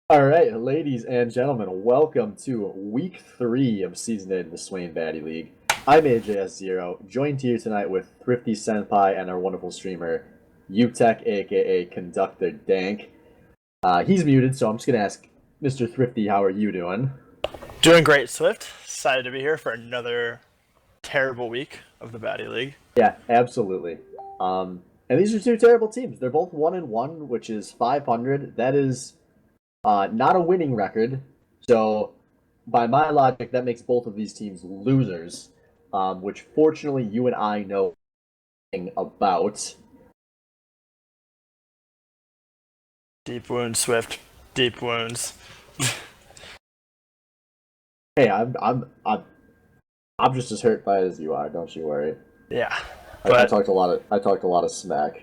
All right, ladies and gentlemen, welcome to week 3 of season 8 of the Swain Baddie League. I'm AJS0, joined here tonight with Thrifty Senpai and our wonderful streamer, Utech, aka Conductor Dank. He's muted, so I'm just going to ask Mr. Thrifty, how are you doing? Doing great, Swift. Excited to be here for another terrible week of the Baddie League. Yeah, absolutely. And these are two terrible teams. They're both 1-1, which is 500. That is not a winning record. So, by my logic, that makes both of these teams losers, which fortunately you and I know nothing about. Deep wounds, Swift. Deep wounds. Hey, I'm just as hurt by it as you are. Don't you worry. Yeah, I but talked a lot of smack.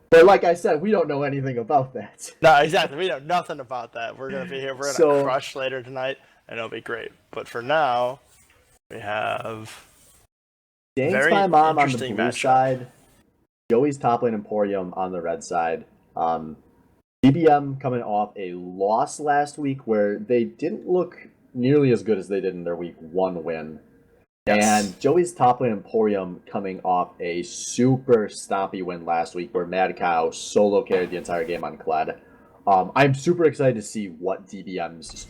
But like I said, we don't know anything about that. no, exactly. We know nothing about that. We're gonna be here. We're gonna So, crush later tonight, and it'll be great. But for now, we have Dank's very my mom on the interesting blue matchup. side, Joey's top lane Emporium on the red side. DBM coming off a loss last week where they didn't look nearly as good as they did in their week 1 win. Yes. And Joey's top lane Emporium coming off a super stompy win last week where Mad Cow solo carried the entire game on Kled. I'm super excited to see what DBM's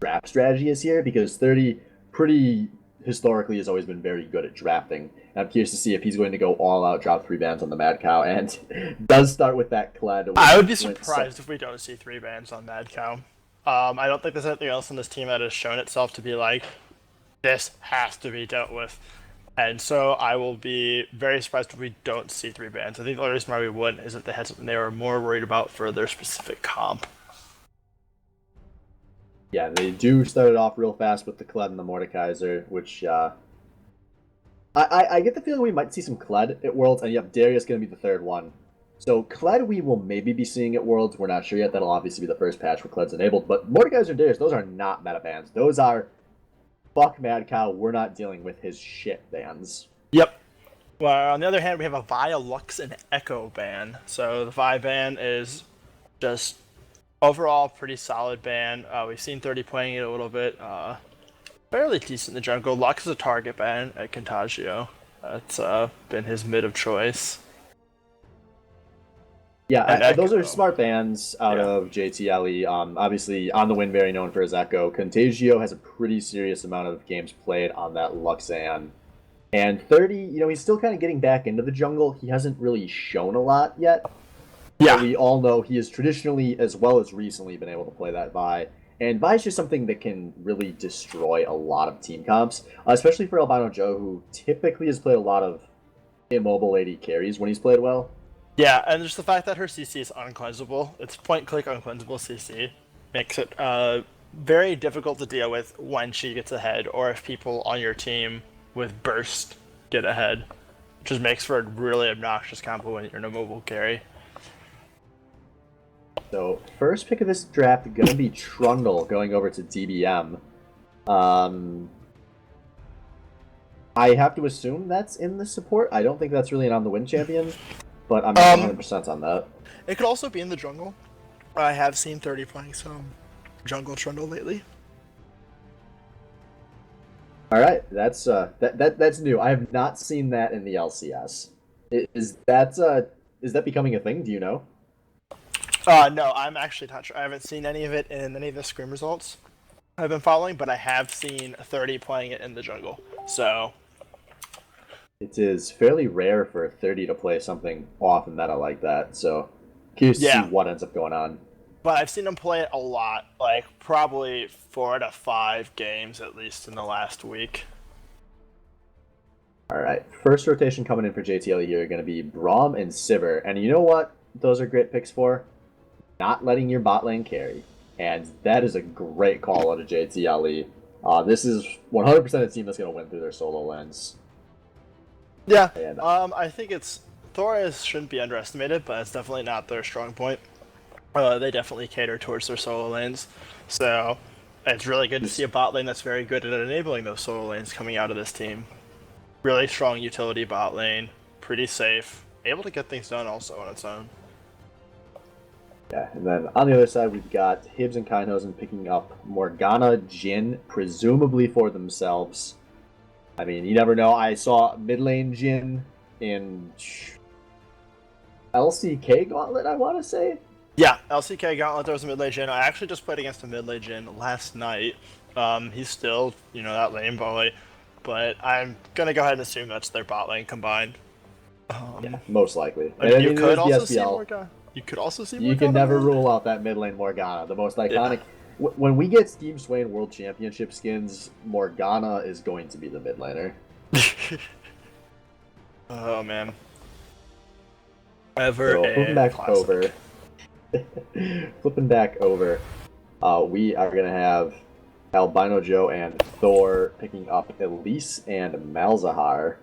draft strategy is here because 30 pretty historically has always been very good at drafting. And I'm curious to see if he's going to go all out, drop 3 bans on the Mad Cow, and does start with that Kled. I would be surprised if we don't see 3 bans on Mad Cow. I don't think there's anything else on this team that has shown itself to be like, this has to be dealt with. And so I will be very surprised if we don't see 3 bans. I think the only reason why we wouldn't is that they had something they were more worried about for their specific comp. Yeah, they do start it off real fast with the Kled and the Mordekaiser, which I get the feeling we might see some Kled at Worlds, and yep, Darius going to be the third one. So Kled we will maybe be seeing at Worlds. We're not sure yet. That'll obviously be the first patch where Kled's enabled. But Mordekaiser and Darius, those are not meta bans. Those are fuck Mad Cow. We're not dealing with his shit bans. Yep. Well, on the other hand, we have a Vi, Lux, and Echo ban. So the Vi ban is just overall pretty solid ban. We've seen 30 playing it a little bit. Fairly decent in the jungle. Lux is a target ban at Contagio. That's been his mid of choice. Yeah, those are smart bans out of JTLE. Obviously, on the win, very known for his Echo. Contagio has a pretty serious amount of games played on that Luxan. And 30, he's still kind of getting back into the jungle. He hasn't really shown a lot yet. Yeah. But we all know he has traditionally, as well as recently, been able to play that Vi. And Vi is just something that can really destroy a lot of team comps, especially for Albino Joe, who typically has played a lot of immobile AD carries when he's played well. Yeah, and just the fact that her CC is uncleansable, it's point-click uncleansable CC, makes it very difficult to deal with when she gets ahead, or if people on your team with burst get ahead. It just makes for a really obnoxious combo when you're in a mobile carry. So, first pick of this draft going to be Trundle going over to DBM. I have to assume that's in the support. I don't think that's really an on-the-win champion, but I'm not 100% on that. It could also be in the jungle. I have seen 30 playing some jungle Trundle lately. All right, that's that's new. I have not seen that in the LCS. Is that becoming a thing? Do you know? No, I'm actually not sure. I haven't seen any of it in any of the scrim results I've been following, but I have seen 30 playing it in the jungle. So it is fairly rare for 30 to play something off in meta like that. So curious to see what ends up going on. But I've seen them play it a lot, like probably 4 to 5 games at least in the last week. All right, first rotation coming in for JTLE here are going to be Braum and Sivir, and you know what? Those are great picks for not letting your bot lane carry, and that is a great call out of JTLE. This is 100% a team that's going to win through their solo lanes. Yeah, and, I think Thor's shouldn't be underestimated, but it's definitely not their strong point. They definitely cater towards their solo lanes, so it's really good to see a bot lane that's very good at enabling those solo lanes coming out of this team. Really strong utility bot lane, pretty safe, able to get things done also on its own. Yeah, and then on the other side, we've got Hibbs and Keinhosen picking up Morgana Jhin, presumably for themselves. I mean, you never know. I saw mid lane Jhin in LCK Gauntlet, I want to say. Yeah, LCK Gauntlet, there was a mid lane Jhin. I actually just played against a mid lane Jhin last night. He's still, that lane bully, but I'm gonna go ahead and assume that's their bot lane combined. Yeah, most likely. I mean, And you could also SBL. see Morgana. You could also see Morgana. You can never around. rule out that mid lane Morgana, the most iconic. Yeah. When we get Steam Swain World Championship skins, Morgana is going to be the mid laner. Oh man. Flipping back over, we are gonna have Albino Joe and Thor picking up Elise and Malzahar.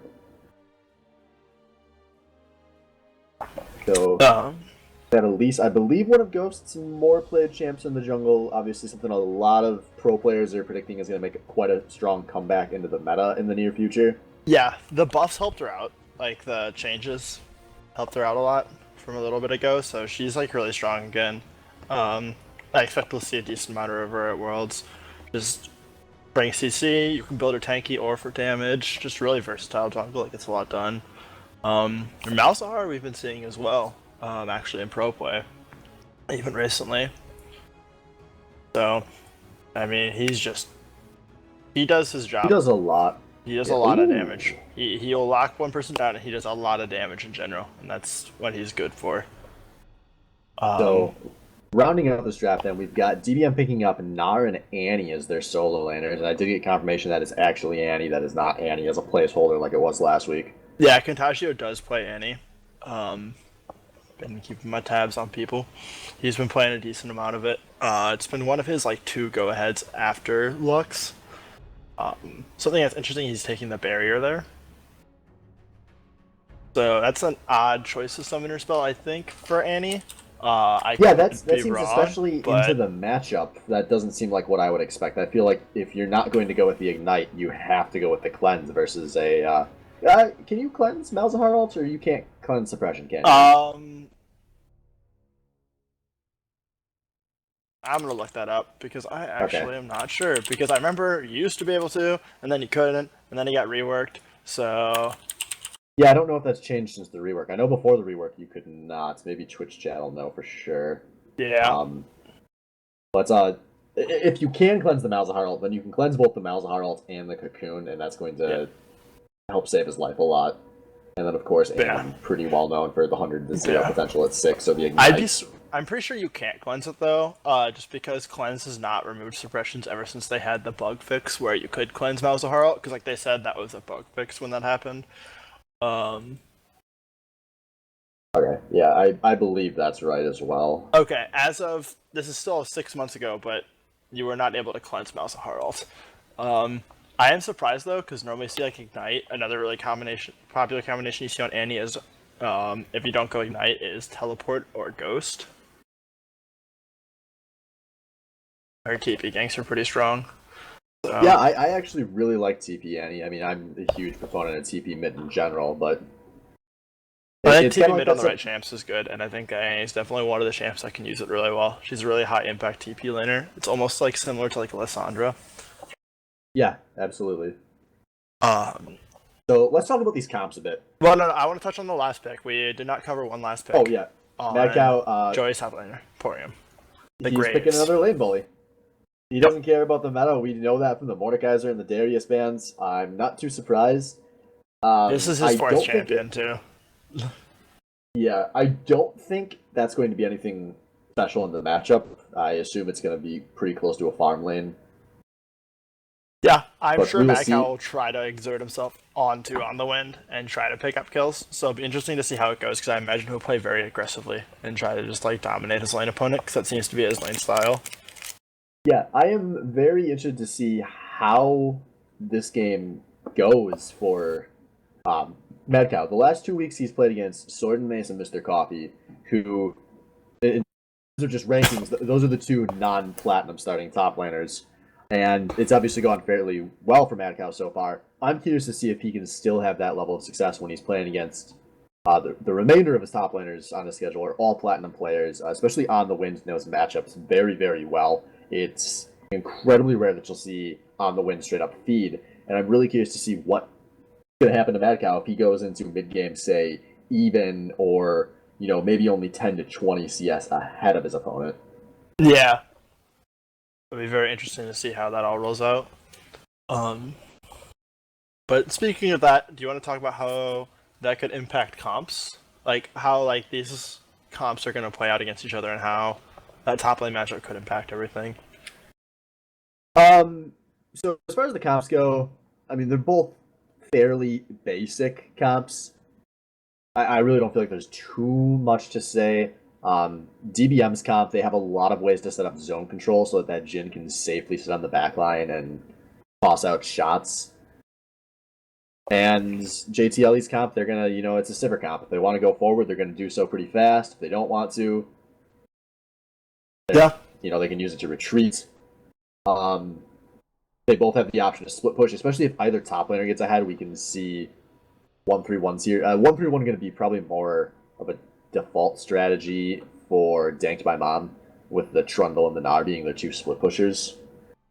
So that Elise, I believe, one of Ghost's more played champs in the jungle. Obviously, something a lot of pro players are predicting is going to make quite a strong comeback into the meta in the near future. Yeah, the buffs helped her out. Like the changes helped her out a lot from a little bit ago. So she's like really strong again. I expect to see a decent amount of her at Worlds. Just bring CC. You can build her tanky or for damage. Just really versatile jungle. Like it's a lot done. Malzahar we've been seeing as well, actually in pro play, even recently. So, I mean, he does his job. He does a lot. He does a lot of damage. He'll lock one person down, and he does a lot of damage in general, and that's what he's good for. So, rounding out this draft, then we've got DBM picking up Gnar and Annie as their solo laners, and I did get confirmation that it's actually Annie. That is not Annie as a placeholder like it was last week. Yeah, Contagio does play Annie. Been keeping my tabs on people. He's been playing a decent amount of it. It's been one of his like 2 go-aheads after Lux. Something that's interesting, he's taking the barrier there. So that's an odd choice of summoner spell, I think, for Annie. That seems wrong, especially into the matchup. That doesn't seem like what I would expect. I feel like if you're not going to go with the Ignite, you have to go with the Cleanse versus a... can you cleanse Malzahar ult, or you can't cleanse suppression, can you? I'm gonna look that up because I actually am not sure. Because I remember you used to be able to, and then you couldn't, and then he got reworked. So yeah, I don't know if that's changed since the rework. I know before the rework you could not. Maybe Twitch chat will know for sure. Yeah. But if you can cleanse the Malzahar ult, then you can cleanse both the Malzahar ult and the Cocoon, and that's going to help save his life a lot. And then, of course, Aim, pretty well known for the 100 to 0 potential at 6, so the Ignite. I'm pretty sure you can't cleanse it, though, just because Cleanse has not removed suppressions ever since they had the bug fix where you could cleanse Malzahar ult, because, like they said, that was a bug fix when that happened. Okay, yeah, I believe that's right as well. Okay, this is still 6 months ago, but you were not able to cleanse Malzahar ult. I am surprised though, because normally you see like Ignite. Another really popular combination you see on Annie is, if you don't go Ignite, is Teleport or Ghost. Our TP ganks are pretty strong. So. Yeah, I actually really like TP Annie. I mean, I'm a huge proponent of TP mid in general, but I think TP mid on the right champs is good, and I think Annie's definitely one of the champs that can use it really well. She's a really high impact TP laner. It's almost like similar to like Lissandra. Yeah, absolutely. So let's talk about these comps a bit. Well, no, I want to touch on the last pick. We did not cover one last pick. Oh yeah, Mad Cow. Joey's top laner, Porium. He's picking another lane bully. He doesn't care about the meta. We know that from the Mordekaiser and the Darius bans. I'm not too surprised. This is his 4th champion too. Yeah, I don't think that's going to be anything special in the matchup. I assume it's going to be pretty close to a farm lane. Yeah, I'm sure Mad Cow will try to exert himself on the wind and try to pick up kills. So it'll be interesting to see how it goes, because I imagine he'll play very aggressively and try to just like dominate his lane opponent, because that seems to be his lane style. Yeah, I am very interested to see how this game goes for Mad Cow. The last 2 weeks he's played against Sword and Mace and Mr. Coffee, who, in terms of just rankings, those are the 2 non-platinum starting top laners. And it's obviously gone fairly well for Mad Cow so far. I'm curious to see if he can still have that level of success when he's playing against The remainder of his top laners on the schedule are all platinum players, especially on the Wind knows matchups very, very well. It's incredibly rare that you'll see on the Wind straight up feed, and I'm really curious to see what's going to happen to Mad Cow if he goes into mid game, say even or maybe only 10 to 20 CS ahead of his opponent. Yeah, it'll be very interesting to see how that all rolls out. But speaking of that, do you want to talk about how that could impact comps? Like how these comps are going to play out against each other and how that top lane matchup could impact everything. So as far as the comps go, I mean they're both fairly basic comps. I really don't feel like there's too much to say. DBM's comp, they have a lot of ways to set up zone control so that Jhin can safely sit on the back line and toss out shots. And JTLE's comp, they're gonna, it's a Sivir comp. If they want to go forward, they're gonna do so pretty fast. If they don't want to, yeah, they can use it to retreat. They both have the option to split push, especially if either top laner gets ahead. We can see 1-3-1s here. 1-3-1 going to be probably more of a default strategy for Danked by Mom, with the Trundle and the Gnar being their two split pushers.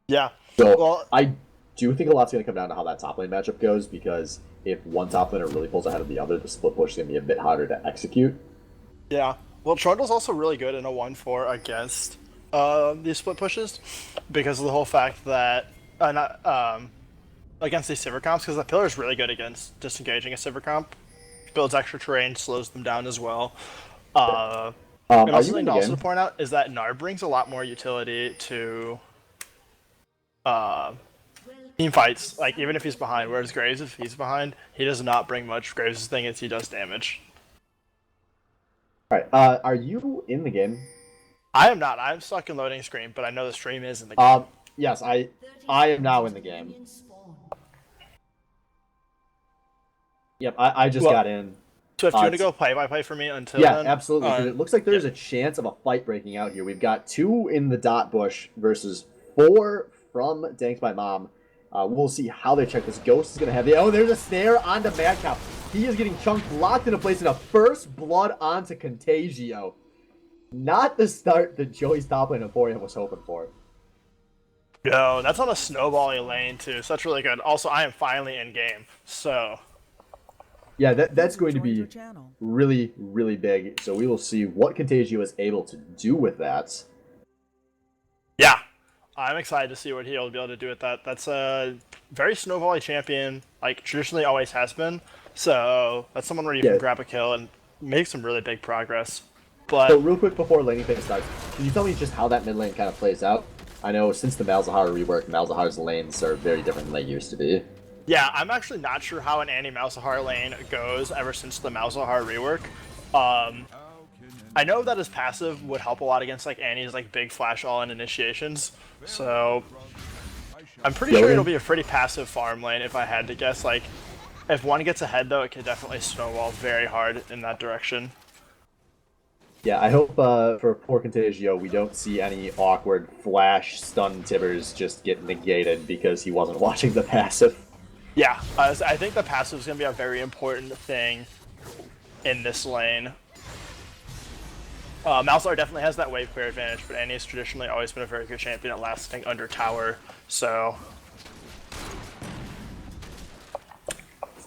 Yeah. So I do think a lot's going to come down to how that top lane matchup goes, because if one top laner really pulls ahead of the other, the split push is going to be a bit harder to execute. Yeah. Well, Trundle's also really good in a 1-4 against these split pushes because of the whole fact that against these Sivir comps, because the pillar is really good against disengaging a Sivir comp. Builds extra terrain, slows them down as well. And also something to point out is that Gnar brings a lot more utility to team fights. Like even if he's behind, whereas Graves, if he's behind, he does not bring much. Graves' thing is he does damage. Alright, are you in the game? I am not. I'm stuck in loading screen, but I know the stream is in the game. Yes, I am now in the game. Yep, I just got in. So if you want to go play-by-play for me until then? Yeah, absolutely. Because it looks like there's a chance of a fight breaking out here. We've got 2 in the dot bush versus 4 from Danked by Mom. We'll see how they check this. Ghost is going to have the... Oh, there's a snare onto Mad Cow. He is getting chunked, locked into place, in a first blood onto Contagio. Not the start that Joey's top lane Emporium was hoping for. No, that's on a snowballing lane too, so that's really good. Also, I am finally in game, so... Yeah, that's going to be really, really big. So we will see what Contagio is able to do with that. Yeah, I'm excited to see what he'll be able to do with that. That's a very snowbally champion, like traditionally always has been. So that's someone where you can grab a kill and make some really big progress. But so real quick before laning phase starts, can you tell me just how that mid lane kind of plays out? I know since the Malzahar rework, Malzahar's lanes are very different than they used to be. Yeah, I'm actually not sure how an anti-Malzahar lane goes ever since the Malzahar rework. I know that his passive would help a lot against Annie's big flash all-in initiations, so I'm pretty sure it'll be a pretty passive farm lane if I had to guess. If one gets ahead though, it could definitely snowball very hard in that direction. Yeah, I hope for poor Contagio we don't see any awkward flash stun tibbers just get negated because he wasn't watching the passive. Yeah, I think the passive is going to be a very important thing in this lane. Malzahar definitely has that wave clear advantage, but Annie has traditionally always been a very good champion at lasting under tower, so...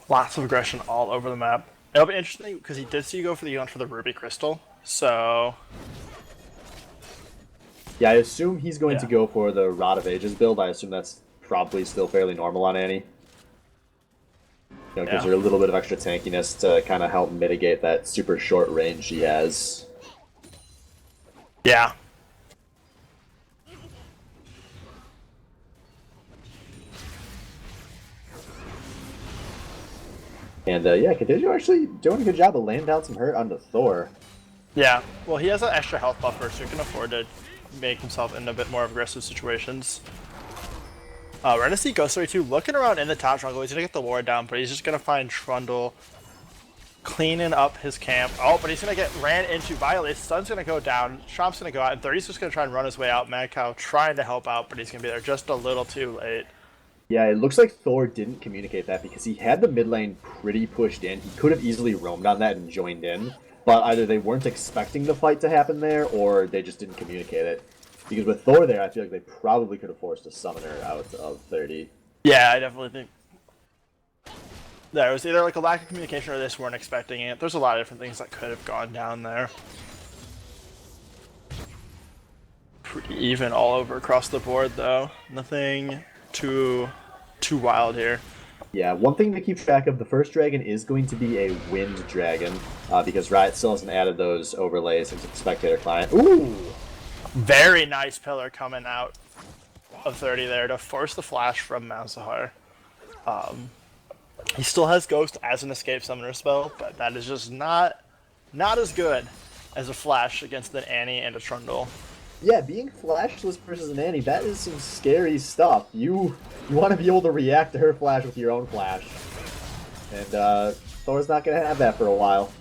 Lots of aggression all over the map. It'll be interesting, because he did see you go for the Ruby Crystal, so... Yeah, I assume he's going to go for the Rod of Ages build. I assume that's probably still fairly normal on Annie. Gives her a little bit of extra tankiness to kind of help mitigate that super short range she has. Yeah. And yeah, Contagio actually doing a good job of laying down some hurt onto Thor. Yeah, well he has an extra health buffer, so he can afford to make himself in a bit more aggressive situations. We're going to see Ghost 32 looking around in the top jungle. He's going to get the ward down, but he's just going to find Trundle cleaning up his camp. Oh, but he's going to get ran into. Violet. Sun's going to go down. Chomp's going to go out, and 30's just going to try and run his way out. Mad Cow trying to help out, but he's going to be there just a little too late. Yeah, it looks like Thor didn't communicate that because he had the mid lane pretty pushed in. He could have easily roamed on that and joined in, but either they weren't expecting the fight to happen there, or they just didn't communicate it. Because with Thor there, I feel like they probably could have forced a summoner out of 30. Yeah, I definitely think there was either like a lack of communication or they just weren't expecting it. There's a lot of different things that could have gone down there. Pretty even all over across the board though. Nothing too wild here. Yeah, one thing to keep track of, the first dragon is going to be a wind dragon, because Riot still hasn't added those overlays into the spectator client. Ooh! Very nice pillar coming out of 30 there to force the flash from Malzahar. He still has Ghost as an escape summoner spell, but that is just not as good as a flash against an Annie and a Trundle. Yeah, being flashless versus an Annie, that is some scary stuff. You want to be able to react to her flash with your own flash. And Thor's not going to have that for a while.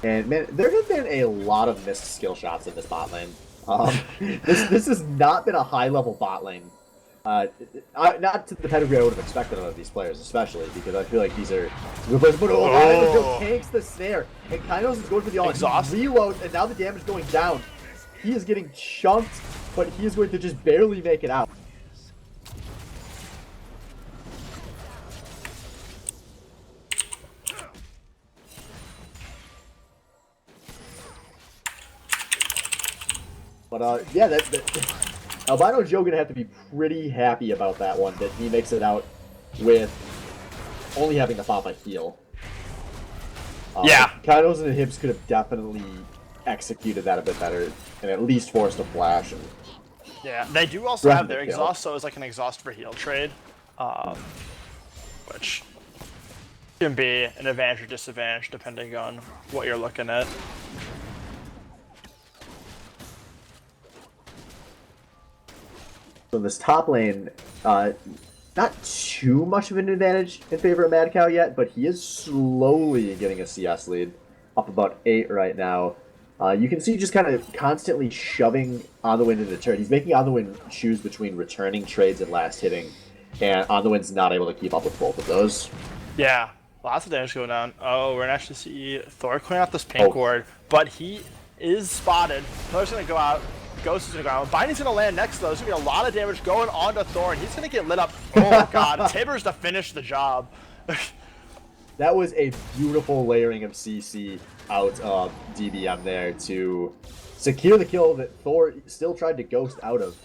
And man, there have been a lot of missed skill shots in this bot lane. This has not been a high-level bot lane. Not to the pedigree I would have expected out of these players, especially because I feel like these are good players. But Joe tanks the snare, and Kainos is going for the exhaust. Reload, and now the damage going down. He is getting chunked, but he is going to just barely make it out. But yeah, Albino Joe gonna have to be pretty happy about that one, that he makes it out with only having to pop a heal. Yeah. Kainos and Hibbs could have definitely executed that a bit better, and at least forced a flash. And yeah, they do also have their exhaust, so it's like an exhaust for heal trade, which can be an advantage or disadvantage depending on what you're looking at. So this top lane, not too much of an advantage in favor of Mad Cow yet, but he is slowly getting a CS lead, up about 8 right now. You can see just kind of constantly shoving On the Wind into the turret. He's making On the Wind choose between returning trades and last hitting, and On the Wind's not able to keep up with both of those. Yeah, lots of damage going down. Oh, we're gonna actually see Thor clean out this pink ward, but he is spotted. Thor's gonna go out. Ghost is gonna go out. Binding's gonna land next though. There's gonna be a lot of damage going on to Thor, and he's gonna get lit up. Oh god, Tabor's to finish the job. That was a beautiful layering of CC out of DBM there to secure the kill that Thor still tried to ghost out of.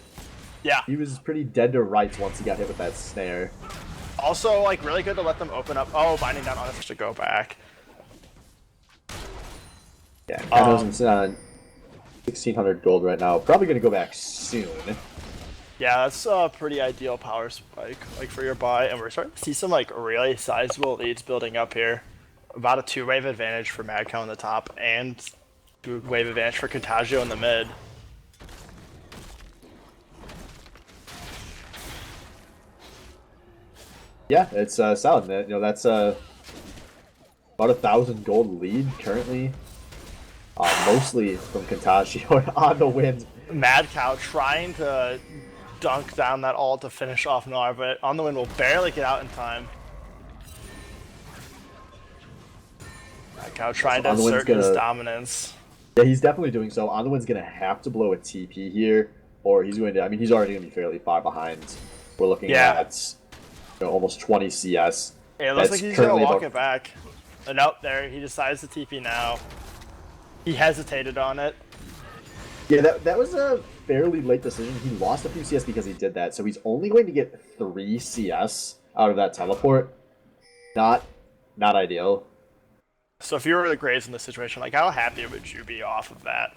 Yeah. He was pretty dead to rights once he got hit with that snare. Also, like, really good to let them open up. Oh, Binding down on us to go back. Yeah, Kainos on 1,600 gold right now. Probably going to go back soon. Yeah, that's a pretty ideal power spike, like, for your buy, and we're starting to see some, like, really sizable leads building up here. About a 2-wave advantage for Mad Cow in the top, and 2-wave advantage for Contagio in the mid. Yeah, it's solid. You know, that's about 1,000 gold lead currently. Mostly from Contagio on the wind. Mad Cow trying to dunk down that ult to finish off Gnar, but On the Wind will barely get out in time. Mad Cow trying to assert his dominance. Yeah, he's definitely doing so. On the Wind's going to have to blow a TP here, or he's going to, I mean, he's already going to be fairly far behind. We're looking at, you know, almost 20 CS. Yeah, it looks like he's going to walk it back. Nope, there, he decides to TP now. He hesitated on it. Yeah, that was a fairly late decision. He lost a few CS because he did that, so he's only going to get 3 CS out of that teleport. Not ideal. So if you were the Graves in this situation, like, how happy would you be off of that?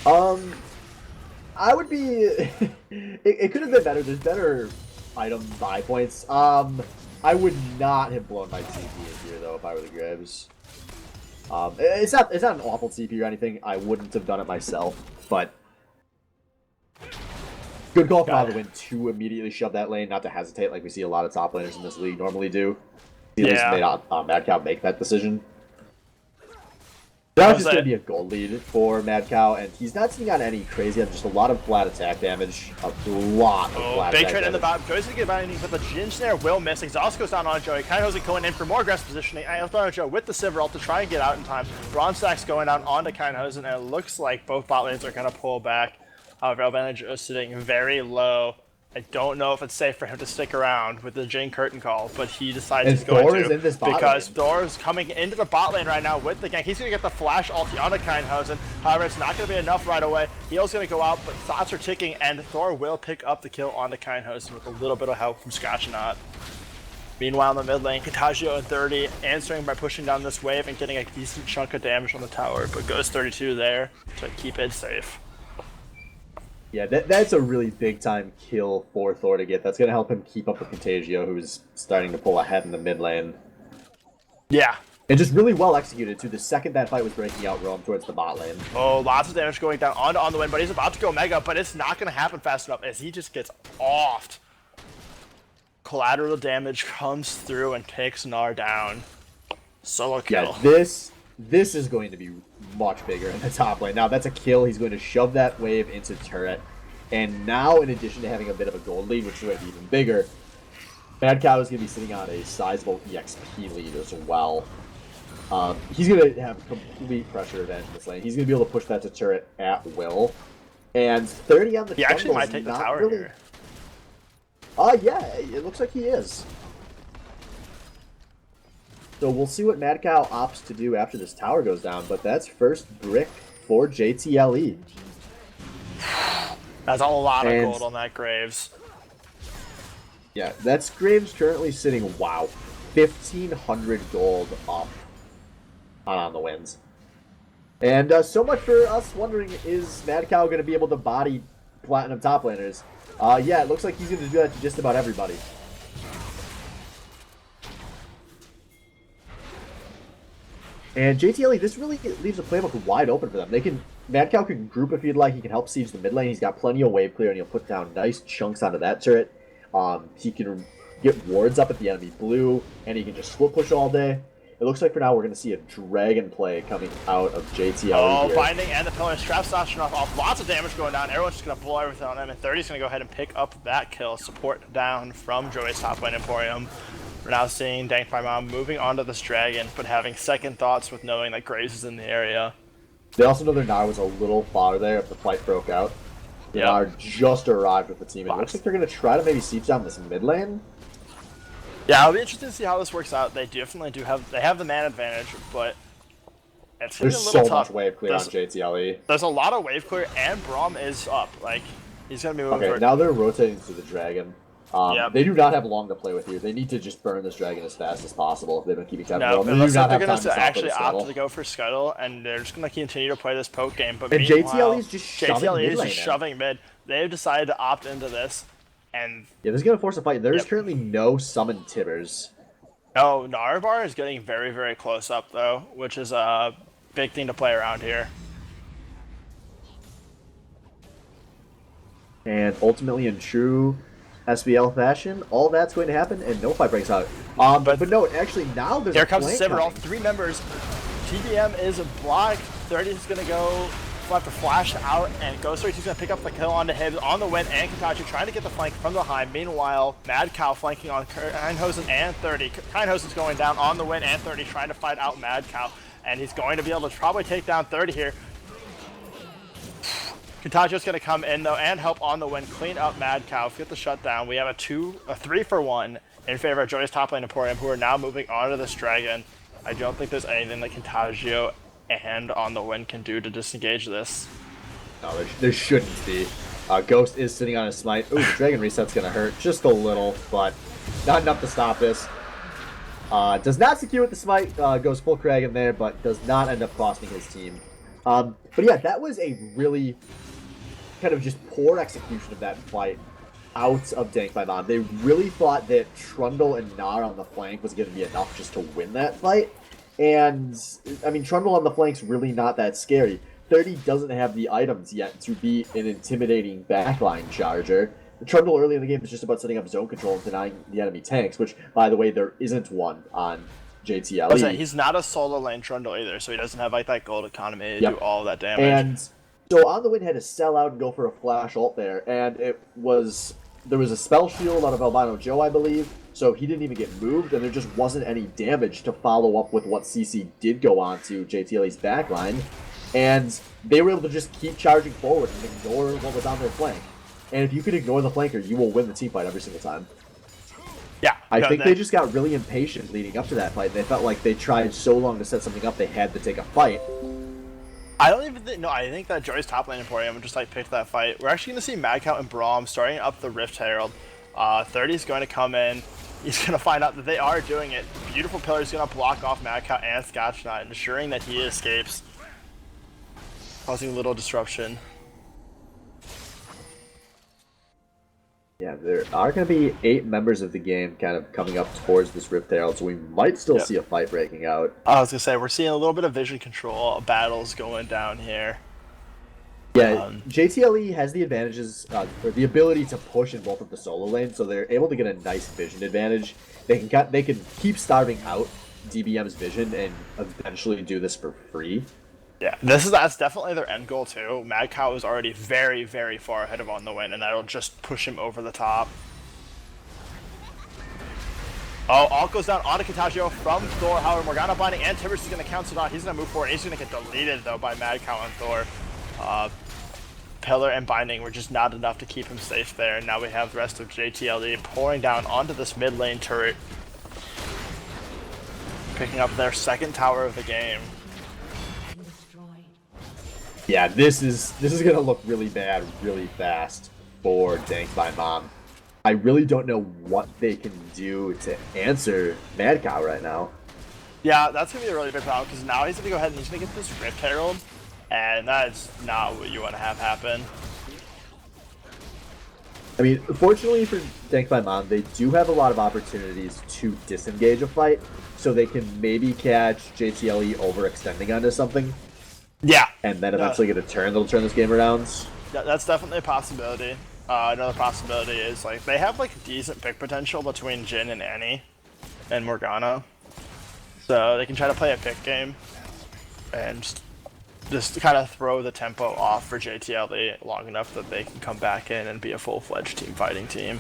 I would be... it could have been better. There's better item buy points. I would not have blown my TP in here, though, if I were the Graves. It's not an awful TP or anything. I wouldn't have done it myself, but good call from On the Wind to immediately shove that lane, not to hesitate like we see a lot of top laners in this league normally do. He at least made Mad Cow make that decision. Now it's just going to be a gold lead for Mad Cow, and he's not sitting on any crazy, just a lot of flat attack damage. A lot of flat big attack trade in the damage. bottom. Joey's going to get advantage, but the Jin Snare will miss. Exhaust goes down on Joey. Kainosen going in for more aggressive positioning. Joe with the Sivir ult to try and get out in time. Bronze Stack's going down onto Kainosen, and it looks like both bot lanes are going to pull back. However, advantage is sitting very low. I don't know if it's safe for him to stick around with the Jane Curtain call, but he decides he's going Thor to is in this bot because lane. Thor is coming into the bot lane right now with the gank. He's going to get the flash ulti onto Kainhausen. However, it's not going to be enough right away. Heal's going to go out, but thoughts are ticking, and Thor will pick up the kill onto Kainhausen with a little bit of help from Scotchnaut. Meanwhile, in the mid lane, Contagio and 30 answering by pushing down this wave and getting a decent chunk of damage on the tower, but goes 32 there to keep it safe. Yeah, that's a really big-time kill for Thor to get. That's going to help him keep up with Contagio, who's starting to pull ahead in the mid lane. Yeah. And just really well executed, too. The second that fight was breaking out, roam towards the bot lane. Oh, lots of damage going down on the win, but he's about to go Mega, but it's not going to happen fast enough as he just gets offed. Collateral damage comes through and takes Gnar down. Solo kill. Yeah, this is going to be much bigger in the top lane. Now, that's a kill. He's going to shove that wave into turret. And now, in addition to having a bit of a gold lead, which is going to be even bigger, Mad Cow is going to be sitting on a sizable EXP lead as well. He's going to have complete pressure advantage in this lane. He's going to be able to push that to turret at will. And 30 on the He actually might take the tower really... here. Yeah, it looks like he is. So we'll see what Mad Cow opts to do after this tower goes down, but that's first brick for JTLE. That's a lot of gold on that Graves. Yeah, that's Graves currently sitting, wow, 1,500 gold up on the wins. And so much for us wondering, is Mad Cow going to be able to body Platinum top laners? Yeah, it looks like he's going to do that to just about everybody. And JTLE, this really leaves the playbook wide open for them. Mad Cow can group if he'd like. He can help siege the mid lane. He's got plenty of wave clear, and he'll put down nice chunks onto that turret. He can get wards up at the enemy blue, and he can just split push all day. It looks like for now we're going to see a dragon play coming out of JTLE. Oh, here. binding and the pillar straps off. Lots of damage going down. Everyone's just going to blow everything on him, and 30's going to go ahead and pick up that kill. Support down from Joey's top lane Emporium. We're now seeing Dank by Mom moving onto this dragon, but having second thoughts with knowing that Graves is in the area. They also know their Gnar was a little far there if the fight broke out. The Gnar just arrived with the team. It looks like they're going to try to maybe siege down this mid lane. Yeah, it'll be interesting to see how this works out. They definitely have the man advantage, but it's gonna be a There's little so tough. much wave clear on JTLE. There's a lot of wave clear, and Braum is up. Like, he's gonna be moving. Okay, now they're rotating to the dragon. Yep. They do not have long to play with here. They need to just burn this dragon as fast as possible if they've been keeping time. No, They it do looks not like they're have gonna time actually stop opt for to go for Scuttle, and they're just gonna continue to play this poke game. But And meanwhile, JTLE is just shoving JTLE mid is lane just in. shoving mid. They've decided to opt into this, and Yeah, this is going to force a fight. There's currently no summoned Tibbers. oh, Narvar is getting very, very close up though, which is a big thing to play around here. And ultimately, in true SBL fashion, all that's going to happen, and no fight breaks out. But no, actually, now there's Here a comes flank Sivir, all coming. 3 members. TBM is blocked. 30 is going to go have to flash out, and Ghost Race is going to pick up the kill onto him on the win, and Katachi trying to get the flank from behind. Meanwhile, Mad Cow flanking on Kainhosen and 30. Kainhosen's going down on the win, and 30 trying to fight out Mad Cow, and he's going to be able to probably take down 30 here. Contagio's going to come in though and help on the win, clean up Mad Cow, get the shutdown. We have a 3-for-1 in favor of Joy's top lane Emporium, who are now moving onto this dragon. I don't think there's anything that Contagio and on the win can do to disengage this. No, there shouldn't be. Ghost is sitting on a smite. Ooh, the dragon reset's going to hurt just a little, but not enough to stop this. Does not secure with the smite, goes full Crag in there, but does not end up costing his team. But yeah, that was a really kind of just poor execution of that fight out of Dank by Mom. They really thought that Trundle and Gnar on the flank was going to be enough just to win that fight. And, I mean, Trundle on the flank's really not that scary. 30 doesn't have the items yet to be an intimidating backline charger. The Trundle early in the game is just about setting up zone control and denying the enemy tanks, which, by the way, there isn't one on JTLE. I was saying, he's not a solo lane Trundle either, so he doesn't have like that gold economy to do all of that damage. And so On the Wind had to sell out and go for a flash ult there, and there was a spell shield out of Albino Joe, I believe, so he didn't even get moved, and there just wasn't any damage to follow up with what CC did go on to JTLE's backline, and they were able to just keep charging forward and ignore what was on their flank. And if you can ignore the flanker, you will win the team fight every single time. Yeah, I think they just got really impatient leading up to that fight. They felt like they tried so long to set something up, they had to take a fight. I don't even think, no, I think that Joey's top lane Emporium just like picked that fight. We're actually going to see Mad Cow and Braum starting up the Rift Herald. 30 is going to come in. He's going to find out that they are doing it. Beautiful Pillar is going to block off Mad Cow and Scotchnut, ensuring that he escapes, causing a little disruption. Yeah, there are going to be 8 members of the game kind of coming up towards this Rift Herald, so we might still see a fight breaking out. I was going to say, we're seeing a little bit of vision control battles going down here. Yeah, JTLE has the advantages, or the ability to push in both of the solo lanes, so they're able to get a nice vision advantage. They can keep starving out DBM's vision and eventually do this for free. Yeah, that's definitely their end goal too. Mad Cow is already very, very far ahead of On the Wind, and that'll just push him over the top. Oh, all goes down onto Contagio from Thor. However, Morgana binding and Tibbers is going to count it on. He's going to move forward. He's going to get deleted though by Mad Cow and Thor. Pillar and binding were just not enough to keep him safe there. And now we have the rest of JTLE pouring down onto this mid lane turret, picking up their second tower of the game. Yeah, this is gonna look really bad really fast for Danked by Mom. I really don't know what they can do to answer Mad Cow right now. Yeah, that's gonna be a really big problem because now he's gonna go ahead and he's gonna get this Rift Herald, and that's not what you want to have happen. I mean, fortunately for Danked by Mom, they do have a lot of opportunities to disengage a fight, so they can maybe catch JTLE overextending onto something. Yeah. And then eventually get a turn that'll turn this game around. That's definitely a possibility. Another possibility is like they have like decent pick potential between Jhin and Annie and Morgana. So they can try to play a pick game and just kind of throw the tempo off for JTLE long enough that they can come back in and be a full-fledged team fighting team.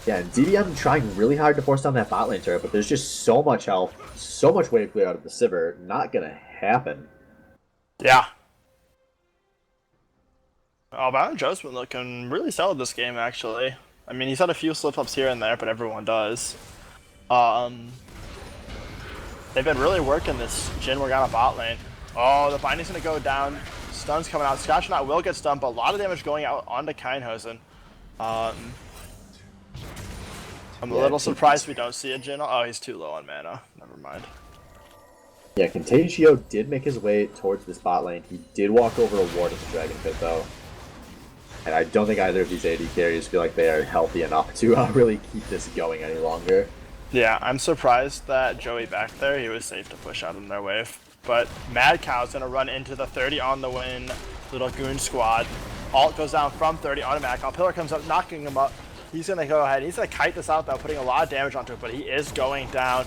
Yeah, and DBM trying really hard to force down that bot lane turret, but there's just so much health, so much way to clear out of the Sivir. Not gonna happen. Yeah. Albino Joe's been looking really solid this game, actually. I mean, he's had a few slip-ups here and there, but everyone does. They've been really working this Jhin Morgana bot lane. Oh, the binding's gonna go down. Stun's coming out. Scotchnut will get stunned, but a lot of damage going out onto Kindhosen. I'm a little surprised we don't see a Jhin. Oh, he's too low on mana. Never mind. Yeah, Contagio did make his way towards this bot lane. He did walk over a ward of the Dragon Pit, though. And I don't think either of these AD carries feel like they are healthy enough to really keep this going any longer. Yeah, I'm surprised that Joey back there, he was safe to push out in their wave. But Mad Cow's going to run into the 30 on the win little goon squad. Ult goes down from 30 on Mad Cow. Pillar comes up, knocking him up. He's going to go ahead. He's going to kite this out, though, putting a lot of damage onto it, but he is going down.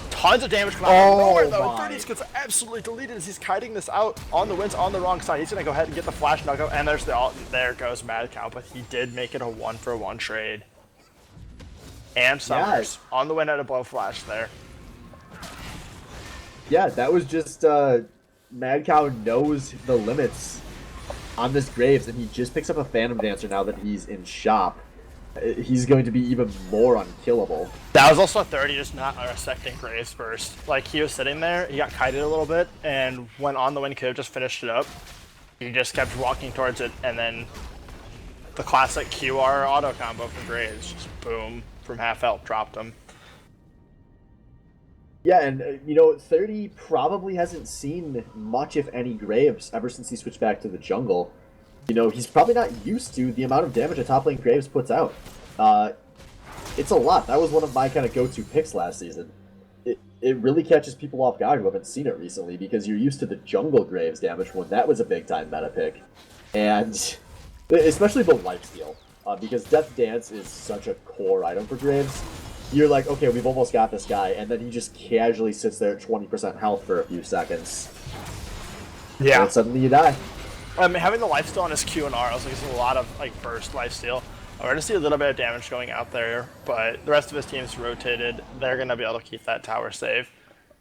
Tons of damage coming out of nowhere, though. 30 gets absolutely deleted as he's kiting this out on the winds on the wrong side. He's going to go ahead and get the flash knockout, and there's the ult, and there goes Mad Cow, but he did make it a 1-for-1 trade. And Summers on the win at a blow flash there. Yeah, that was just Mad Cow knows the limits on this Graves, and he just picks up a Phantom Dancer now that he's in shop. He's going to be even more unkillable. That was also 30 just not resecting Graves burst. Like, he was sitting there, he got kited a little bit, and when on the win could have just finished it up, he just kept walking towards it, and then the classic QR auto combo from Graves, just boom, from half health, dropped him. Yeah, and you know, 30 probably hasn't seen much, if any, Graves ever since he switched back to the jungle. You know, he's probably not used to the amount of damage a top lane Graves puts out. It's a lot. That was one of my kind of go-to picks last season. It really catches people off guard who haven't seen it recently, because you're used to the jungle Graves damage when that was a big-time meta pick. And especially the lifesteal, because Death Dance is such a core item for Graves. you're like, okay, we've almost got this guy, and then he just casually sits there at 20% health for a few seconds. Yeah. And suddenly you die. I mean, having the lifesteal on his Q and R also gives him a lot of like burst lifesteal. We're going to see a little bit of damage going out there, but the rest of his team's rotated. They're going to be able to keep that tower safe.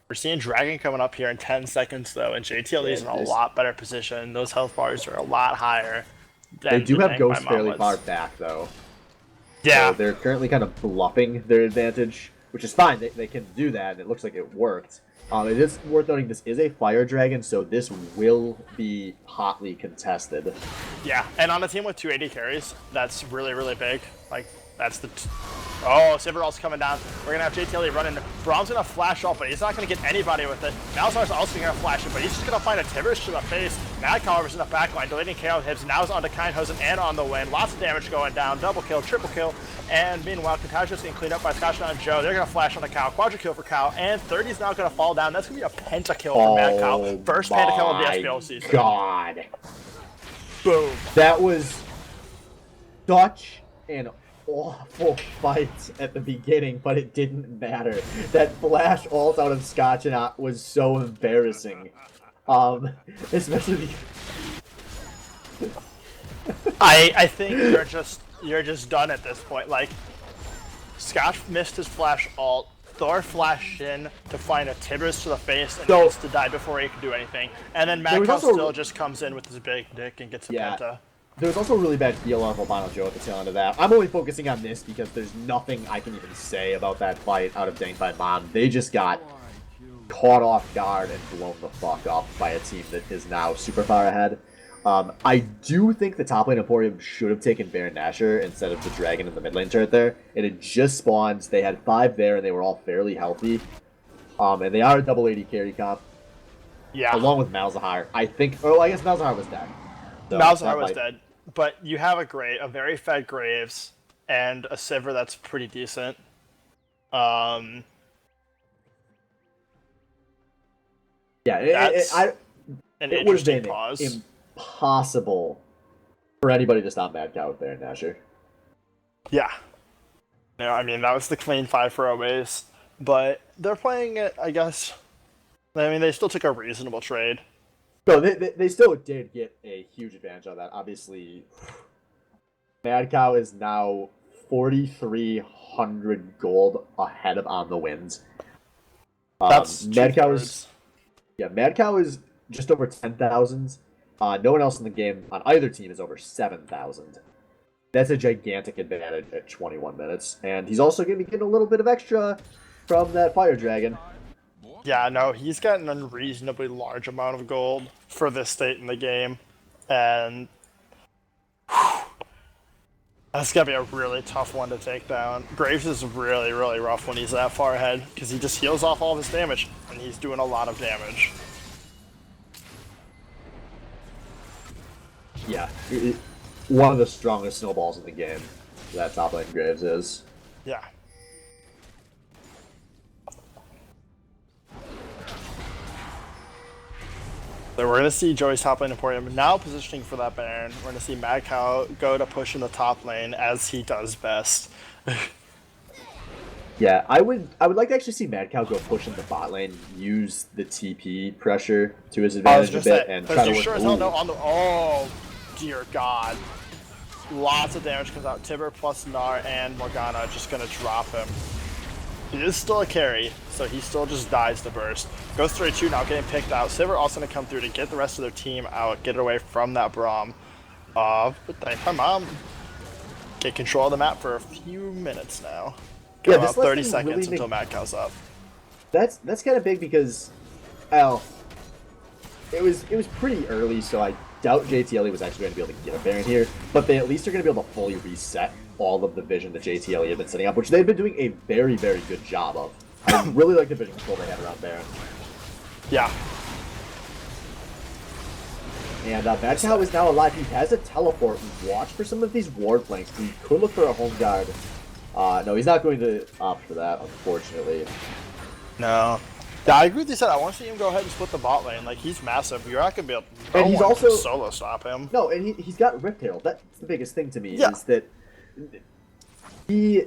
We're seeing Dragon coming up here in 10 seconds, though, and JTLE is in a lot better position. Those health bars are a lot higher. They do have Ghost fairly far back, though. Yeah. So they're currently kind of bluffing their advantage, which is fine. They can do that, and it looks like it worked. It is worth noting this is a Fire Dragon, so this will be hotly contested. Yeah, and on a team with 280 carries, that's really, really big. Like, that's the... Oh, Sivaral's coming down. We're going to have JTLE running. Braum's going to flash off, but he's not going to get anybody with it. Malzahar's also going to flash it, but he's just going to find a Tibbers to the face. Mad Cow is in the backline, deleting KO hits. Now it's onto Kindhosen and on the win. Lots of damage going down. Double kill, triple kill. And meanwhile, Contagious getting cleaned up by Scotch and Joe. They're going to flash on the Cow. Quadra kill for Cow. And 30's now going to fall down. That's going to be a pentakill for Mad Cow. First pentakill of the SBL season. God. Boom. That was such an awful fight at the beginning, but it didn't matter. That flash ult out of Scotch and was so embarrassing. Especially I think you're just done at this point. Like, Scotch missed his flash ult. Thor flashed in to find a Tibbers to the face and needs to die before he can do anything. And then Mad Cow still just comes in with his big dick and gets a penta. There was also a really bad heal of Albino Joe at the tail end of that. I'm only focusing on this because there's nothing I can even say about that fight out of Dank by Mom. They just got caught off guard and blown the fuck up by a team that is now super far ahead. I do think the top lane Emporium should have taken Baron Nashor instead of the Dragon in the mid lane turret there. It had just spawned. They had 5 there, and they were all fairly healthy. And they are a double 80 carry comp. Yeah. Along with Malzahar. I think... Oh, I guess Malzahar was dead. So Malzahar was dead. But you have a very fed Graves and a Sivir that's pretty decent. Yeah, it would have been impossible for anybody to stop Mad Cow with Baron Nashor. Yeah. No, I mean, that was the clean 5 for Oways. But they're playing it, I guess. I mean, they still took a reasonable trade. No, they still did get a huge advantage on that. Obviously, Mad Cow is now 4,300 gold ahead of On the Winds. That's Mad Cow is Mad Cow is just over 10,000. No one else in the game on either team is over 7,000. That's a gigantic advantage at 21 minutes, and he's also going to be getting a little bit of extra from that Fire Dragon. Yeah, no, he's got an unreasonably large amount of gold for this state in the game, and that's gonna be a really tough one to take down. Graves is really, really rough when he's that far ahead, because he just heals off all of his damage, and he's doing a lot of damage. Yeah, one of the strongest snowballs in the game, that top lane Graves is. Yeah. So we're going to see Joey's top lane Emporium now positioning for that Baron. We're going to see Mad Cow go to push in the top lane as he does best. Yeah, I would like to actually see Mad Cow go push in the bot lane, use the TP pressure to his advantage a bit, and try to work. Sure as hell no on the. Oh, dear God! Lots of damage comes out. Tibber plus Gnar and Morgana just going to drop him. He is still a carry, so he still just dies to burst. Goes 3-2 now, getting picked out. Sivir also going to come through to get the rest of their team out, get it away from that Braum. But thank my mom. Get control of the map for a few minutes now. Got about 30 seconds really until Mad Cow's up. That's kind of big because, well, it was pretty early, so I doubt JTLE was actually going to be able to get a Baron here. But they at least are going to be able to fully reset all of the vision that JTLE had been setting up, which they've been doing a very, very good job of. I really like the vision control they had around Baron. Yeah. And Mad Cow is now alive. He has a teleport. Watch for some of these ward flanks. He could look for a home guard. No, he's not going to opt for that, unfortunately. No. Yeah, I agree with you said. I want to see him go ahead and split the bot lane. Like, he's massive. You're not going to be able to and he's also solo stop him. No, and he's got Rift Herald. That's the biggest thing to me, is that he...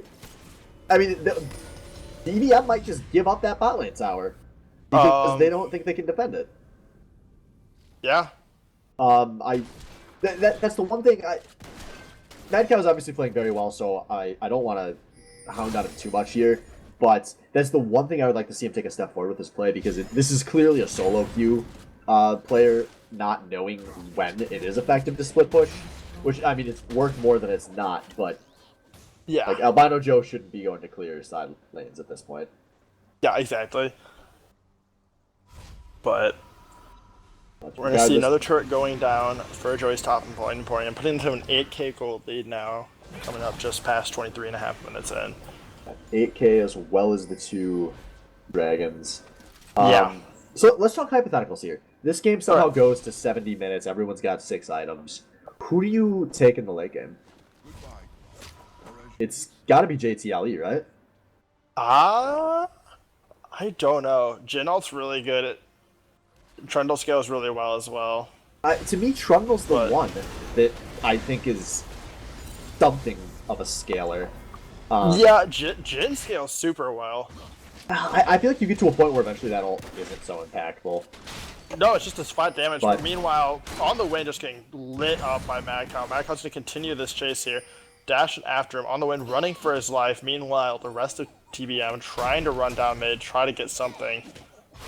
I mean, DBM might just give up that bot lane tower because they don't think they can defend it. Yeah. That's the one thing. Mad Cow's obviously playing very well, so I don't want to hound on him too much here. But that's the one thing I would like to see him take a step forward with this play, because this is clearly a solo queue player not knowing when it is effective to split push. Which, I mean, it's worked more than it's not, but Yeah. like Albino Joe shouldn't be going to clear side lanes at this point. Yeah, exactly. But we're going to see another turret going down for Joey's top and pouring and putting into an 8k gold lead now, coming up just past 23.5 minutes in. 8k as well as the 2 dragons. Yeah. So let's talk hypotheticals here. This game somehow goes to 70 minutes. Everyone's got 6 items. Who do you take in the late game? It's got to be JTLE, right? I don't know. Jinalt's really good at... Trundle scales really well as well. To me, Trundle's the one that I think is something of a scaler. Yeah, Jin scales super well. I feel like you get to a point where eventually that ult isn't so impactful. No, it's just this flat damage. But meanwhile, on the win, just getting lit up by Mad Cow. Mad Cow's going to continue this chase here. Dashing after him. On the win, running for his life. Meanwhile, the rest of TBM trying to run down mid, try to get something.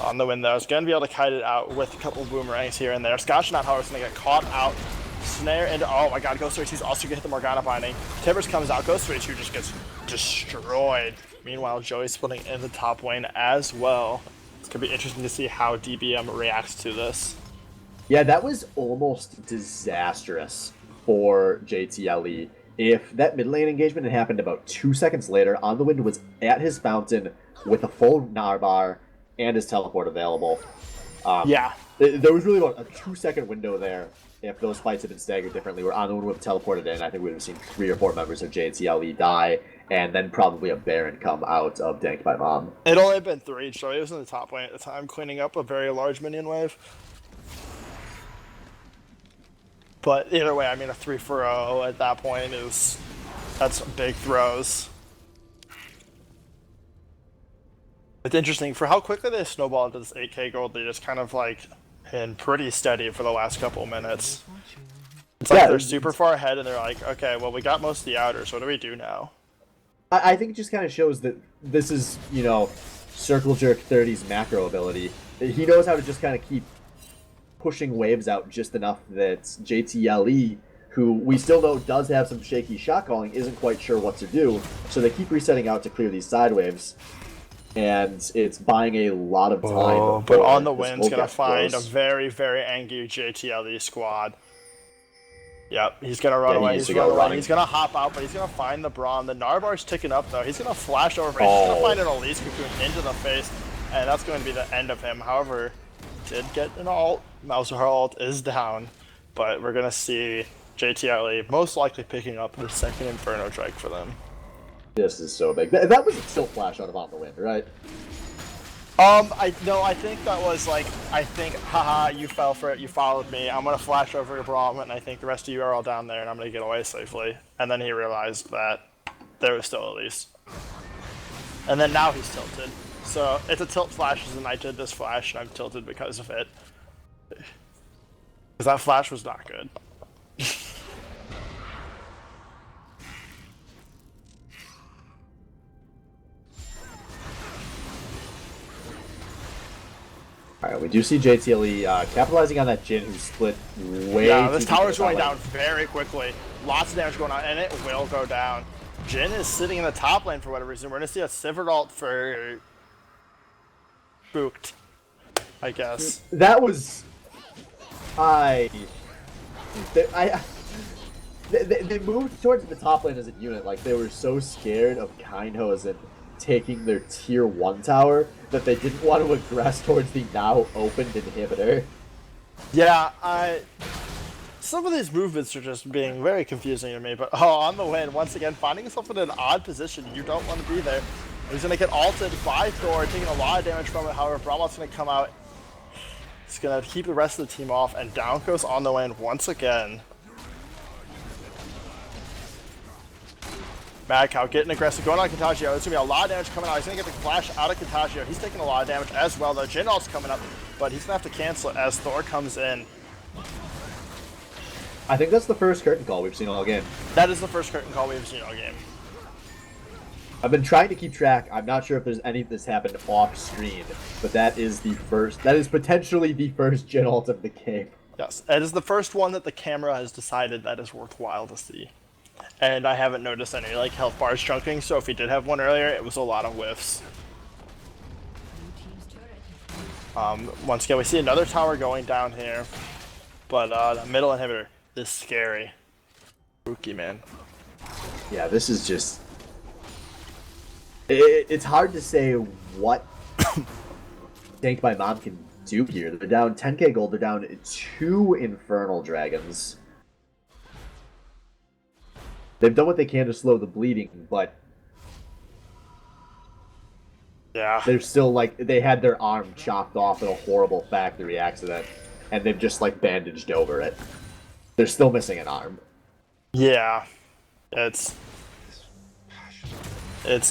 On the win, though, is going to be able to kite it out with a couple boomerangs here and there. Scotch not however is going to get caught out. Snare into... Oh my god, Ghost Race. He's also going to hit the Morgana binding. Tibbers comes out. Ghost Race who just gets destroyed. Meanwhile, Joey's splitting in the top lane as well. It's going to be interesting to see how DBM reacts to this. Yeah, that was almost disastrous for JTLE. If that mid lane engagement had happened about 2 seconds later, On the Wind was at his fountain with a full Narbar and his teleport available. Yeah. There was really about a 2-second window there. If those fights had been staggered differently, where On the Wind would have teleported in, I think we would have seen 3 or 4 members of JTLE die, and then probably a Baron come out of Danked by Mom. It only had been 3, so he was in the top lane at the time, cleaning up a very large minion wave. But either way, I mean, a 3-for-0 at that point that's big throws. It's interesting for how quickly they snowballed into this 8k gold lead. It's kind of like been pretty steady for the last couple minutes. It's like they're super far ahead and they're like, okay, well, we got most of the outers. What do we do now? I think it just kind of shows that this is, you know, Circle Jerk 30's macro ability. He knows how to just kind of keep pushing waves out just enough that JTLE, who we still know does have some shaky shot calling, isn't quite sure what to do. So they keep resetting out to clear these side waves. And it's buying a lot of time. But On the Wind's going to find a very, very angry JTLE squad. Yep, he's going to run away. He's going to hop out, but he's going to find the Braum. The Narbar's ticking up, though. He's going to flash over. He's going to find an Elise Cocoon into the face, and that's going to be the end of him. However, did get an ult. Mauser ult is down, but we're going to see JTLE most likely picking up the second Inferno Drake for them. This is so big. That was a tilt flash out of On the Wind, right? I think that was like, haha, you fell for it, you followed me, I'm gonna flash over your Braum, and I think the rest of you are all down there, and I'm gonna get away safely. And then he realized that there was still Elise. And then now he's tilted. So it's a tilt flash, and I did this flash, and I'm tilted because of it. Because that flash was not good. Alright, we do see JTLE capitalizing on that Jhin who split way too this tower's going down very quickly. Lots of damage going on, and it will go down. Jhin is sitting in the top lane for whatever reason. We're going to see a Sivert ult for... Spooked, I guess. That was... They moved towards the top lane as a unit, like they were so scared of Kindhosen taking their tier 1 tower that they didn't want to aggress towards the now opened inhibitor. Yeah, some of these movements are just being very confusing to me, but On the Win, once again, finding yourself in an odd position, you don't want to be there. He's going to get ulted by Thor, taking a lot of damage from it, however, Brahma's going to come out. He's going to keep the rest of the team off, and down goes On the Win once again. Mad Cow getting aggressive, going on Contagio. There's going to be a lot of damage coming out. He's going to get the flash out of Contagio. He's taking a lot of damage as well, though. Jin ult's coming up, but he's going to have to cancel it as Thor comes in. I think that's the first curtain call we've seen all game. That is the first curtain call we've seen all game. I've been trying to keep track. I'm not sure if there's any that's happened off screen, but that is the first. That is potentially the first Jin ult of the game. Yes, it is the first one that the camera has decided that is worthwhile to see. And I haven't noticed any like health bars chunking, so if he did have one earlier, it was a lot of whiffs. Once again, we see another tower going down here, but the middle inhibitor is scary. Spooky, man. Yeah, this is just... It's hard to say what Tank by Mom can do here. They're down 10k gold, they're down 2 Infernal Dragons. They've done what they can to slow the bleeding, but yeah, they're still like, they had their arm chopped off in a horrible factory accident, and they've just like bandaged over it. They're still missing an arm. Yeah, it's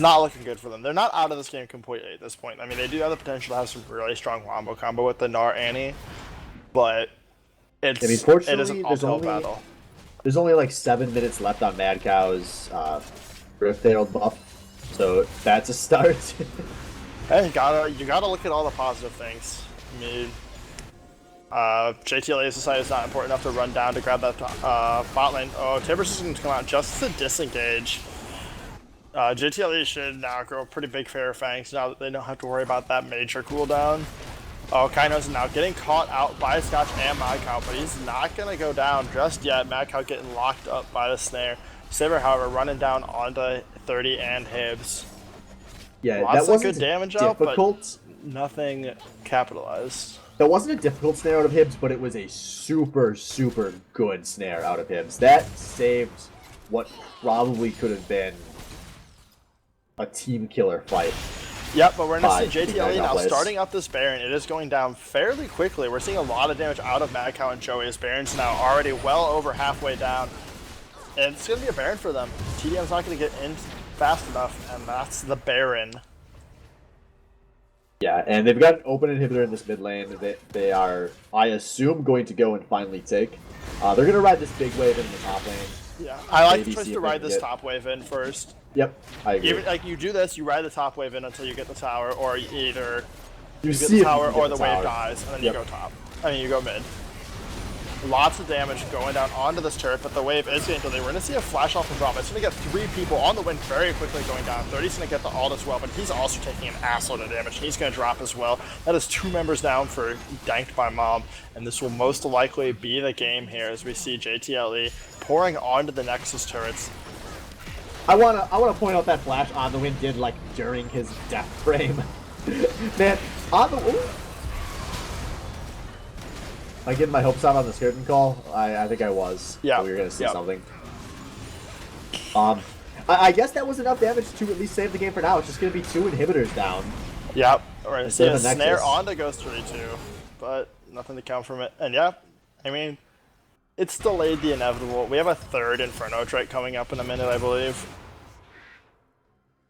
not looking good for them. They're not out of this game completely at this point. I mean, they do have the potential to have some really strong wombo combo with the Gnar Annie, but it is an uphill battle. There's only like 7 minutes left on Mad Cow's Rift-Herald buff, so that's a start. Hey, you gotta look at all the positive things. I mean, JTLE society is not important enough to run down to grab that bot lane. Oh, Tibbers is going to come out just to disengage. JTLE should now grow a pretty big Fair Fangs now that they don't have to worry about that major cooldown. Oh, Kaino's now getting caught out by Scotch and Mad Cow, but he's not going to go down just yet. Mad Cow getting locked up by the snare. Saber, however, running down onto 30 and Hibs. Yeah, lots that wasn't of good damage difficult. out, but nothing capitalized. That wasn't a difficult snare out of Hibs, but it was a super, super good snare out of Hibs. That saved what probably could have been a team killer fight. Yep, but we're going to see JTLE now starting up this Baron. It is going down fairly quickly. We're seeing a lot of damage out of Mad Cow and Joey. His Baron's now already well over halfway down. And it's going to be a Baron for them. TDM's not going to get in fast enough, and that's the Baron. Yeah, and they've got an open inhibitor in this mid lane. They are, I assume, going to go and finally take. They're going to ride this big wave in the top lane. Yeah, I like the choice to ride this top wave in first. Yep, I agree. Even like you do this, you ride the top wave in until you get the tower, or either you get the tower or the tower. wave dies, and then you go top. I mean, you go mid. Lots of damage going down onto this turret, but the wave is going to delay. We're going to see a flash off of Rama. It's going to get 3 people on the wind very quickly going down. 30's going to get the ult as well, but he's also taking an assload of damage. He's going to drop as well. That is 2 members down for Danked by Mom, and this will most likely be the game here as we see JTLE pouring onto the Nexus turrets. I wanna point out that flash on the wind did like during his death frame. Man, on the ooh. Am I getting my hopes up on the curtain call? I think I was. Yeah. We were gonna see something. I guess that was enough damage to at least save the game for now. It's just gonna be 2 inhibitors down. Yep. We're gonna see a snare onto Ghost 32, but nothing to come from it. And yeah, I mean, it's delayed the inevitable. We have a 3rd Inferno Drake coming up in a minute, I believe.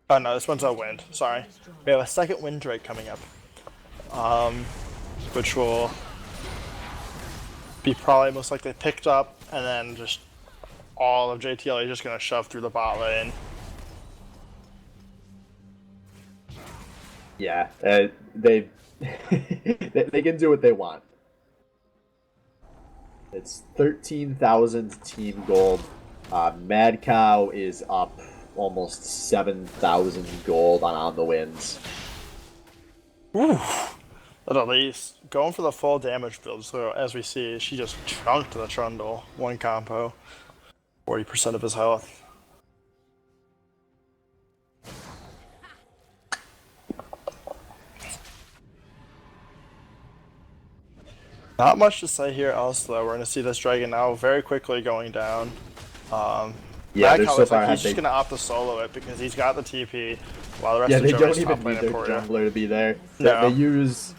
Oh no, this one's a Wind. Sorry. We have a 2nd Wind Drake coming up, which will be probably most likely picked up, and then just all of JTLE just gonna shove through the bot lane. Yeah, they they can do what they want. It's 13,000 team gold. Mad Cow is up almost 7,000 gold on the wins. Ooh, at least going for the full damage build. So as we see, she just chunked the Trundle. 1 combo, 40% of his health. Not much to say here else, though. We're going to see this dragon now very quickly going down. Yeah, they're so far he's just going to opt to solo it because he's got the TP, while the rest of they Joey's don't even need their jungler to be there. No. They use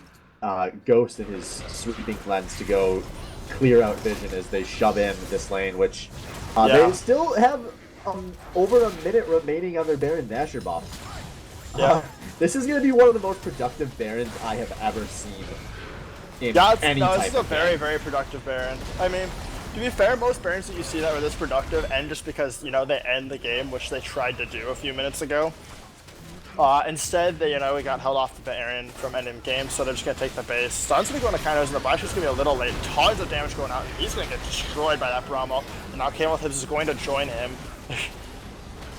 Ghost and his sweeping lens to go clear out vision as they shove in this lane, which they still have over a minute remaining on their Baron Dasher buff. Yeah. This is going to be one of the most productive Barons I have ever seen in Yeah, any no, type this is a of very, game. very productive Baron. I mean, to be fair, most Barons that you see that are this productive end just because, you know, they end the game, which they tried to do a few minutes ago. Instead, they, we got held off the Baron from ending game, so they're just going to take the base. Stun's going to go into Kainos, and the Blash is going to be a little late. Tons of damage going out, and he's going to get destroyed by that Brahmo. And now Camelith is going to join him.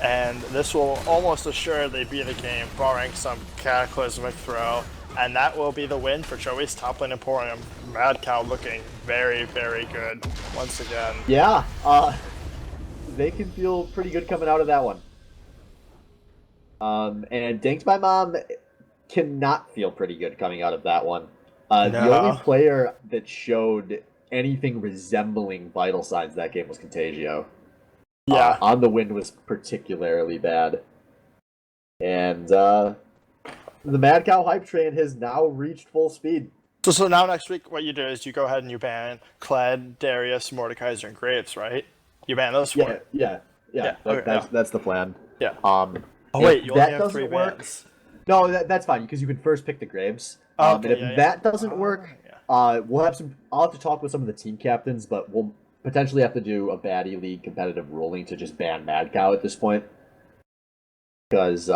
And this will almost assuredly be the game, barring some cataclysmic throw. And that will be the win for Joey's top lane Emporium. Mad Cow looking very, very good once again. Yeah, they can feel pretty good coming out of that one. And Dinked by Mom cannot feel pretty good coming out of that one. The only player that showed anything resembling vital signs that game was Contagio. Yeah. On the Wind was particularly bad. And the Mad Cow hype train has now reached full speed. So now next week, what you do is you go ahead and you ban Kled, Darius, Mordekaiser, and Graves, right? You ban those four. Yeah. That's the plan. Yeah. Oh wait, you only have 3 bans. No, that's fine because you can first pick the Graves. Okay, and if that doesn't work, we'll have some. I'll have to talk with some of the team captains, but we'll potentially have to do a baddie league competitive ruling to just ban Mad Cow at this point. Because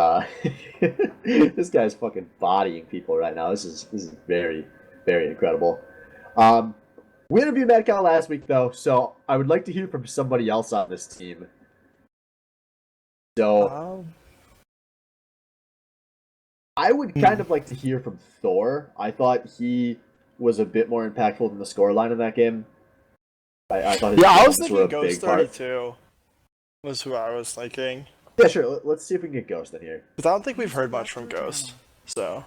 this guy's fucking bodying people right now. This is very, very incredible. We interviewed Mad Cow last week though, so I would like to hear from somebody else on this team. So I would kind of like to hear from Thor. I thought he was a bit more impactful than the scoreline in that game. I thought his I was were a thinking Ghost big part. 32 was who I was thinking. Yeah, sure. Let's see if we can get Ghost in here. Because I don't think we've heard much from Ghost, so.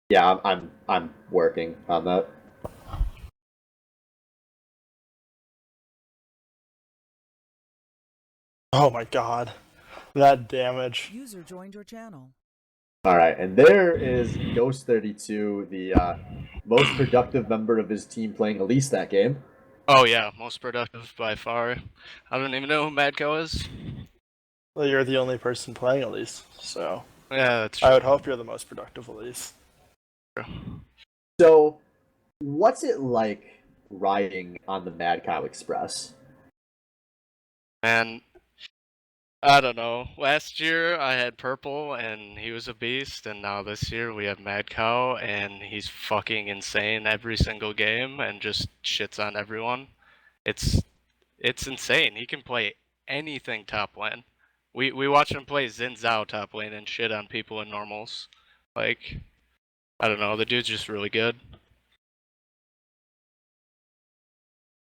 Yeah, I'm working on that. Oh my god, that damage. User joined your channel. All right, and there is Ghost 32, the most productive member of his team playing Elise that game. Oh yeah, most productive by far. I don't even know who Mad Cow is. Well, you're the only person playing at least, so. Yeah, that's true. I would hope you're the most productive at least. So, what's it like riding on the Mad Cow Express? Man, I don't know. Last year I had Purple and he was a beast, and now this year we have Mad Cow and he's fucking insane every single game and just shits on everyone. It's insane. He can play anything top lane. We watch him play Xin Zhao top lane and shit on people in normals. Like, I don't know, the dude's just really good.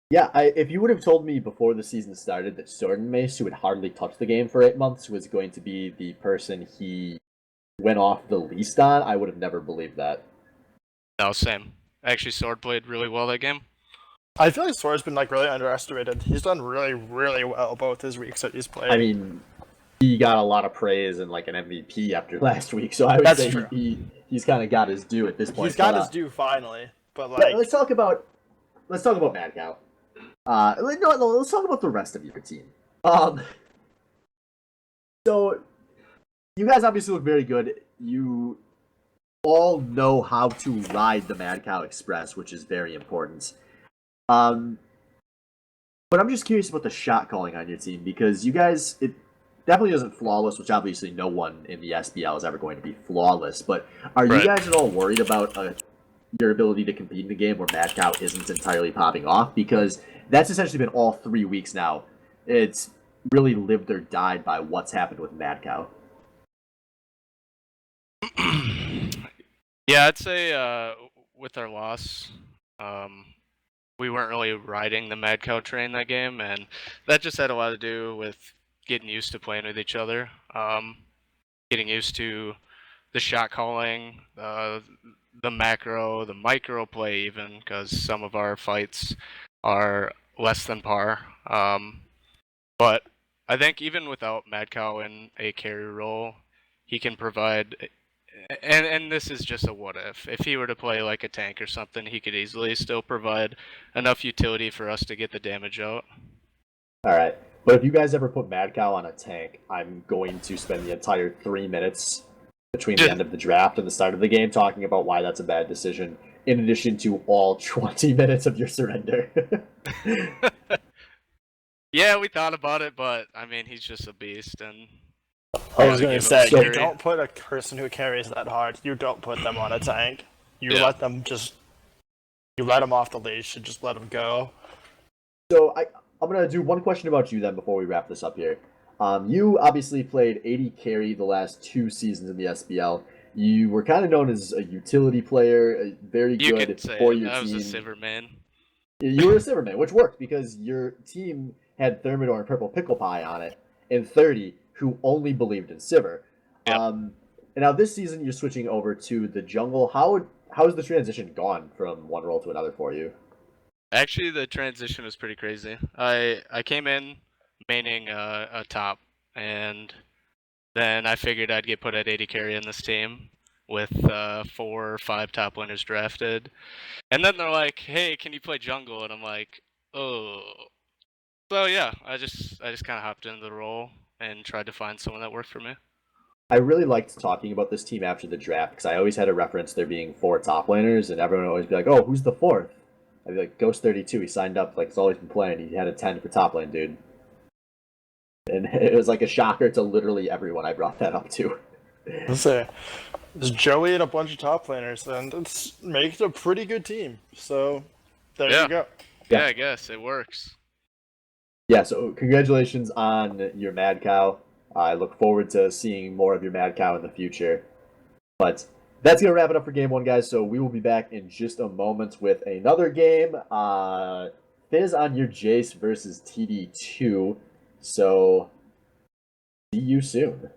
Yeah, if you would have told me before the season started that Sword and Mace, who had hardly touched the game for 8 months, was going to be the person he went off the least on, I would have never believed that. No, same. Actually, Sword played really well that game. I feel like Sword's been like really underestimated. He's done really, really well both his weeks that he's played. I mean, he got a lot of praise and like an MVP after last week, so I would say he's kind of got his due at this point. He's got his due finally, but like. Let's talk about Mad Cow. No, let's talk about the rest of your team. So you guys obviously look very good. You all know how to ride the Mad Cow Express, which is very important. But I'm just curious about the shot calling on your team because you guys, it definitely isn't flawless, which obviously no one in the SBL is ever going to be flawless. But are you guys at all worried about your ability to compete in the game where Mad Cow isn't entirely popping off? Because that's essentially been all 3 weeks now. It's really lived or died by what's happened with Mad Cow. Yeah, I'd say with our loss, we weren't really riding the Mad Cow train that game, and that just had a lot to do with getting used to playing with each other, getting used to the shot calling, the macro, the micro play even, because some of our fights are less than par. But I think even without Mad Cow in a carry role, he can provide and this is just a what if. If he were to play like a tank or something, he could easily still provide enough utility for us to get the damage out. All right. But if you guys ever put Mad Cow on a tank, I'm going to spend the entire 3 minutes between the end of the draft and the start of the game talking about why that's a bad decision, in addition to all 20 minutes of your surrender. Yeah, we thought about it, but I mean, he's just a beast, and I was going to say, So- you don't put a person who carries that hard. You don't put them on a tank. You Yeah. let them just. You let them off the leash and just let them go. So I'm going to do one question about you then before we wrap this up here. You obviously played 80 carry the last 2 seasons in the SBL. You were kind of known as a utility player, very you good could say for it. your I was team. a Silverman. You were a Silverman, which worked because your team had Thermidor and Purple Pickle Pie on it, and 30, who only believed in Sivir. Yep. And now this season you're switching over to the jungle. How's the transition gone from one role to another for you? Actually, the transition was pretty crazy. I came in maining a top, and then I figured I'd get put at 80 carry in this team with 4 or 5 top laners drafted. And then they're like, "Hey, can you play jungle?" And I'm like, "Oh." So yeah, I just kind of hopped into the role and tried to find someone that worked for me. I really liked talking about this team after the draft because I always had a reference there being 4 top laners, and everyone would always be like, "Oh, who's the 4th?" I'd be like, "Ghost 32. He signed up like he's always been playing. He had a 10 for top lane, dude." And it was like a shocker to literally everyone I brought that up to. Let's say, there's Joey and a bunch of top laners, and it's makes a pretty good team. So, there Yeah. you go. Yeah, I guess it works. Yeah, so congratulations on your Mad Cow. I look forward to seeing more of your Mad Cow in the future. But that's going to wrap it up for Game 1, guys. So we will be back in just a moment with another game. Fizz on your Jace versus TD2. So see you soon.